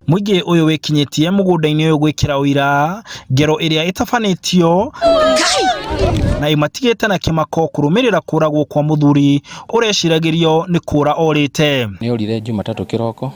Mũingĩ ũyũ wĩkinyĩtie mũgũnda-inĩ ũyũ gwĩkĩra ũira ngero ĩrĩa ĩtabanĩtio na imatigĩte na kĩmako kũrũmĩrĩra kũragwo kwa mũthuri ũreciragĩrio nĩ kũra orĩte. Nĩ orire Jumatatũ kĩroko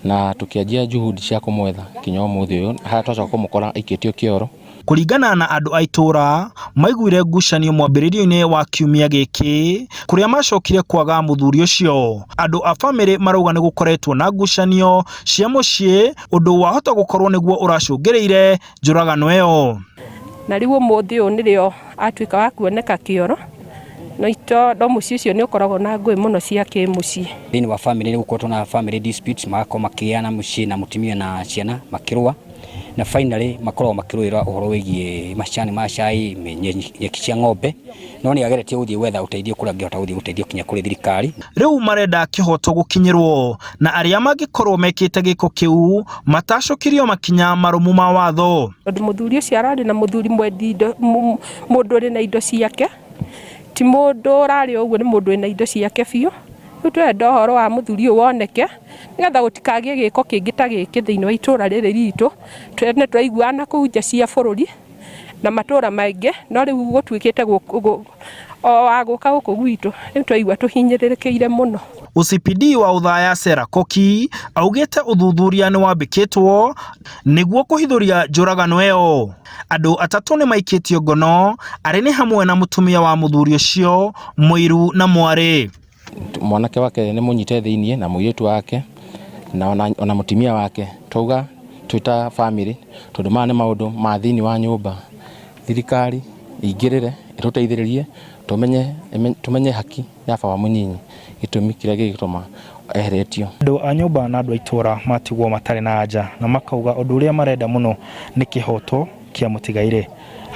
na tukĩanjia juhudi cia kũmwetha kinya ũmũthĩ ũyũ harĩa twacoka kũmũkora aikĩtio kĩoro. Kũringana na andũ a itũra maiguire ngucanio mwambĩrĩrio-inĩ wa kiumia gĩkĩ kũrĩa macokire kwaga mũthuri ũcio. Andũ a bamĩrĩ marauga nĩ gũkoretwo na ngucanio cia mũciĩ, ũndũ wahota gũkorwo nĩguo ũracũngĩrĩire njũragano ĩyo. Na rĩu ũmũthĩ ũyũ nĩrĩo atuĩka wa kuoneka kĩoro, no itondo mũciĩ ũcio nĩ ũkoragwo na ngũĩ mũno cia kĩmũciĩ. Thĩinĩ wa bamĩrĩ nĩ gũkorwo na family disputes, magakorwo makĩgĩana mũciĩ na mũtumia na ciana makĩrũa, na finally makoragwo makĩrũĩra ũhoro wĩgiĩ macani ma cai, nyeki cia ng'ombe, no nĩ ageretie gũthiĩ gwetha ũteithio kũrĩa angĩhota gũthiĩ gũteithio kinya kũrĩ thirikari. Rĩu marenda kĩhoto gũkinyĩrwo na arĩa mangĩkorwo mekĩte gĩko kĩu matacokirio makinya marũmu ma watho. Mũthuri ũcio ararĩ na mũthuri mwendi indo, mũndũ ũrĩ na indo ciake, ti mũndũ ũrarĩ ũguo, nĩ mũndũ wĩna indo ciake biũ. Rĩu twenda ũhoro wa mũthuri ũyũ woneke nĩgetha gũtikagĩe gĩko kĩngĩ ta gĩkĩ thĩinĩ wa itũra rĩrĩ ritũ. Nĩ twaiguana kũu nja cia bũrũri na matũra maingĩ, no rĩu gũtuĩkĩte wa gũka gũkũ gwitũ rĩu twaigua tũhinyĩrĩrĩkĩire mũno. OCPD wa Uthaya Sarah Koki augĩte ũthuthuria nĩ wambĩkĩtwo nĩguo kũhithũria njũragano ĩyo. Andũ atatũ nĩ maikĩtio ngono, arĩ nĩ hamwe na mũtumia wa mũthuri ũcio, mũiru na mwarĩ. Mwanake wake nĩ mũnyite thĩinĩ na mũirĩtu wake na ona mũtumia wake. Twauga twĩta bamĩrĩ tondũ maya nĩ maũndũ ma thĩinĩ wa nyũmba, thirikari ingĩrĩre ĩtũteithĩrĩrie tumenye haki ya baba mũnyinyi, gĩtũmi kĩrĩa gĩgĩtũma eheretio. Andũ a nyũmba na andũ a itũra matigwo matarĩ na anja na makauga ũndũ ũrĩa marenda mũno nĩ kĩhoto kĩa mũtigairĩ.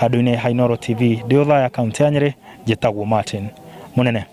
Handũ-inĩ ha Inooro TV, ndĩ Uthaya, kaunti ya Nyeri, njĩtagwo Martin Mũnene.